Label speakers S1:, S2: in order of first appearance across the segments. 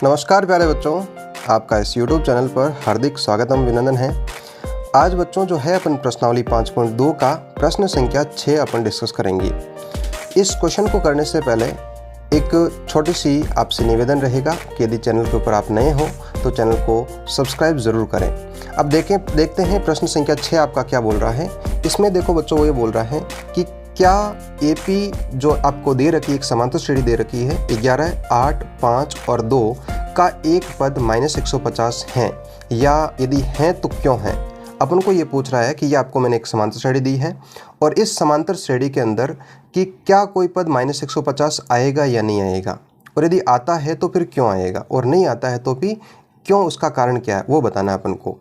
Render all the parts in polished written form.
S1: नमस्कार प्यारे बच्चों, आपका इस YouTube चैनल पर हार्दिक स्वागतम अभिनंदन है। आज बच्चों जो है अपन प्रश्नावली 5.2 का प्रश्न संख्या 6 अपन डिस्कस करेंगे। इस क्वेश्चन को करने से पहले एक छोटी सी आपसे निवेदन रहेगा कि यदि चैनल के ऊपर आप नए हो तो चैनल को सब्सक्राइब ज़रूर करें। अब देखते हैं प्रश्न संख्या 6 आपका क्या बोल रहा है। इसमें देखो बच्चों, वो ये बोल रहा है कि क्या एपी जो आपको दे रखी है, एक समांतर श्रेणी दे रखी है 11, 8, 5 और 2 का एक पद -150 है, या यदि हैं तो क्यों है। अपन को ये पूछ रहा है कि ये आपको मैंने एक समांतर श्रेणी दी है और इस समांतर श्रेणी के अंदर कि क्या कोई पद -150 आएगा या नहीं आएगा, और यदि आता है तो फिर क्यों आएगा, और नहीं आता है तो भी क्यों, उसका कारण क्या है वो बताना है अपन को।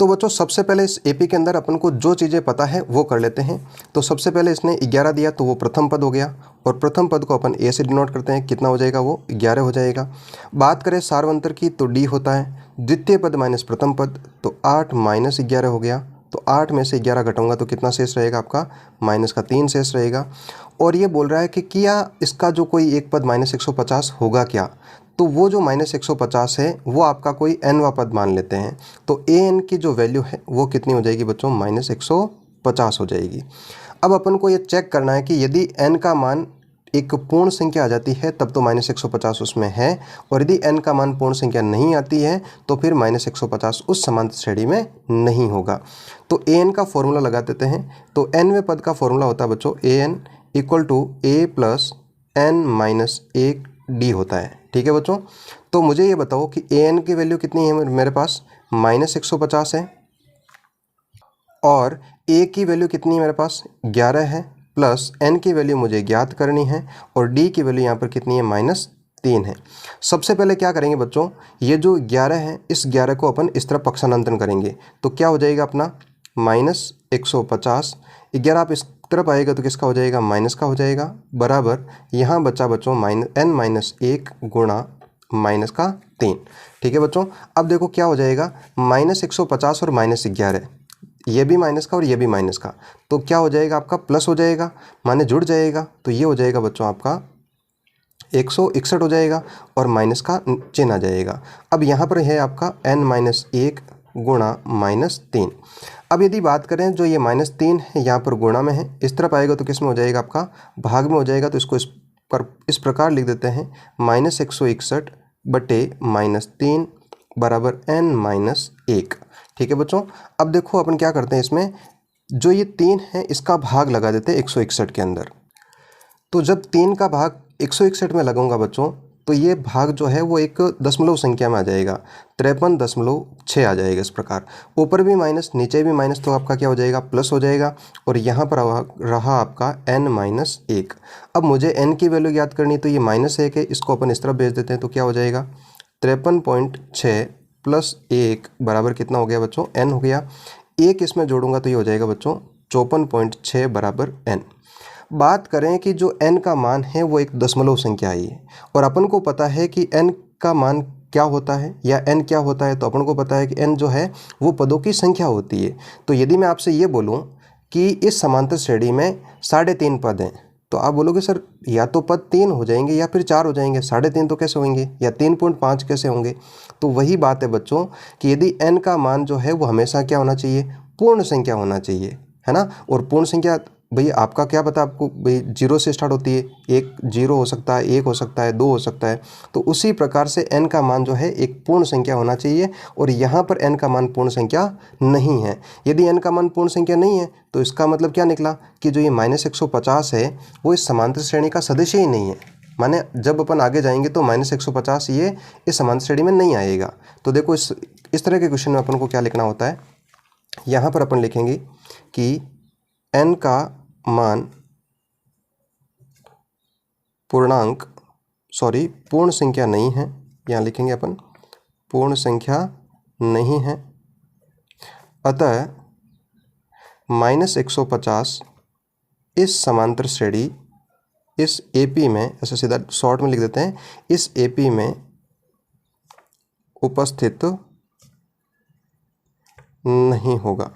S1: तो बच्चों सबसे पहले इस एपी के अंदर अपन को जो चीज़ें पता है वो कर लेते हैं। तो सबसे पहले इसने 11 दिया तो वो प्रथम पद हो गया, और प्रथम पद को अपन ए से डिनोट करते हैं, कितना हो जाएगा, वो 11 हो जाएगा। बात करें सार्वंतर की तो डी होता है, द्वितीय पद माइनस प्रथम पद, तो 8 माइनस 11 हो गया। तो 8 में से 11 घटाऊंगा तो कितना शेष रहेगा आपका, माइनस का 3 शेष रहेगा। और ये बोल रहा है कि क्या इसका जो कोई एक पद -150 होगा क्या, तो वो जो -150 है वो आपका कोई nवा पद मान लेते हैं। तो an की जो वैल्यू है वो कितनी हो जाएगी बच्चों, -150 हो जाएगी। अब अपन को ये चेक करना है कि यदि n का मान एक पूर्ण संख्या आ जाती है तब तो -150 उसमें है, और यदि n का मान पूर्ण संख्या नहीं आती है तो फिर -150 उस समांतर श्रेणी में नहीं होगा। तो an का फॉर्मूला लगा देते हैं। तो nवें पद का फॉर्मूला होता है बच्चों an = a + n - 1 d होता है। ठीक है बच्चों, तो मुझे ये बताओ कि an की वैल्यू कितनी है मेरे पास, -150 है, और a की वैल्यू कितनी है मेरे पास, 11 है, प्लस n की वैल्यू मुझे ज्ञात करनी है, और d की वैल्यू यहाँ पर कितनी है, -3 है। सबसे पहले क्या करेंगे बच्चों, ये जो 11 है इस 11 को अपन इस तरफ पक्षांतरण करेंगे तो क्या हो जाएगा अपना, -150। 11 आप इस तरफ आएगा तो किसका हो जाएगा, माइनस का हो जाएगा, बराबर यहाँ बचा बच्चों n-1 गुणा माइनस का 3। ठीक है बच्चों, अब देखो क्या हो जाएगा, -150 और -11, ये भी माइनस का और ये भी माइनस का, तो क्या हो जाएगा आपका, प्लस हो जाएगा, माने जुड़ जाएगा। तो ये हो जाएगा बच्चों आपका 161 हो जाएगा, और माइनस का चिन्ह आ जाएगा। अब यहाँ पर है आपका n-1 गुणा -3। अब यदि बात करें जो ये -3 है यहाँ पर गुणा में है, इस तरफ आएगा तो किस में हो जाएगा आपका, भाग में हो जाएगा। तो इसको इस प्रकार लिख देते हैं, -161 बटे -3 बराबर n-1। ठीक है बच्चों, अब देखो अपन क्या करते हैं, इसमें जो ये 3 है इसका भाग लगा देते हैं 161 के अंदर। तो जब 3 का भाग 161 में लगाऊंगा बच्चों, तो ये भाग जो है वो एक दशमलव संख्या में आ जाएगा, 53.6 आ जाएगा। इस प्रकार ऊपर भी माइनस नीचे भी माइनस, तो आपका क्या हो जाएगा, प्लस हो जाएगा, और यहाँ पर रहा आपका n-1। अब मुझे n की वैल्यू याद करनी, तो ये -1 है, इसको अपन इस तरफ भेज देते हैं, तो क्या हो जाएगा, 53.6 + 1 बराबर कितना हो गया बच्चों, n हो गया। 1 इसमें जोड़ूंगा तो ये हो जाएगा बच्चों 54.6 बराबर n। बात करें कि जो n का मान है वो एक दशमलव संख्या आई है, और अपन को पता है कि n का मान क्या होता है या n क्या होता है, तो अपन को पता है कि n जो है वो पदों की संख्या होती है। तो यदि मैं आपसे ये बोलूं कि इस समांतर श्रेणी में 3.5 पद हैं, तो आप बोलोगे सर या तो पद 3 हो जाएंगे या फिर 4 हो जाएंगे, 3.5 तो कैसे होंगे, या 3.5 कैसे होंगे। तो वही बात है बच्चों कि यदि n का मान जो है वो हमेशा क्या होना चाहिए, पूर्ण संख्या होना चाहिए, है ना। और पूर्ण संख्या भैया आपका क्या पता, आपको भाई 0 से स्टार्ट होती है, 1 0 हो सकता है, 1 हो सकता है, 2 हो सकता है। तो उसी प्रकार से n का मान जो है एक पूर्ण संख्या होना चाहिए, और यहाँ पर n का मान पूर्ण संख्या नहीं है। यदि n का मान पूर्ण संख्या नहीं है तो इसका मतलब क्या निकला कि जो ये -150 है वो इस समांतर श्रेणी का सदस्य ही नहीं है। माने जब अपन आगे जाएंगे तो -150 ये इस समांतर श्रेणी में नहीं आएगा। तो देखो इस तरह के क्वेश्चन में अपन को क्या लिखना होता है, यहाँ पर अपन लिखेंगे कि n का मान पूर्ण संख्या नहीं है, यहाँ लिखेंगे अपन पूर्ण संख्या नहीं है, अतः -150 इस समांतर श्रेणी, इस एपी में, ऐसे सीधा शॉर्ट में लिख देते हैं, इस एपी में उपस्थित नहीं होगा।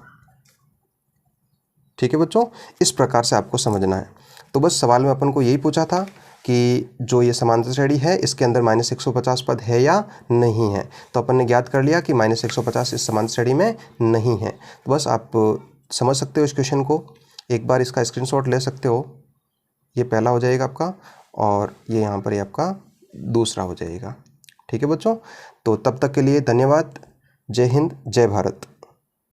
S1: ठीक है बच्चों, इस प्रकार से आपको समझना है। तो बस सवाल में अपन को यही पूछा था कि जो ये समांतर श्रेणी है इसके अंदर -150 पद है या नहीं है। तो अपन ने ज्ञात कर लिया कि -150 इस समांतर श्रेणी में नहीं है। तो बस आप समझ सकते हो इस क्वेश्चन को, एक बार इसका स्क्रीनशॉट ले सकते हो। ये पहला हो जाएगा आपका और ये यहाँ पर आपका दूसरा हो जाएगा। ठीक है बच्चों, तो तब तक के लिए धन्यवाद। जय हिंद, जय भारत।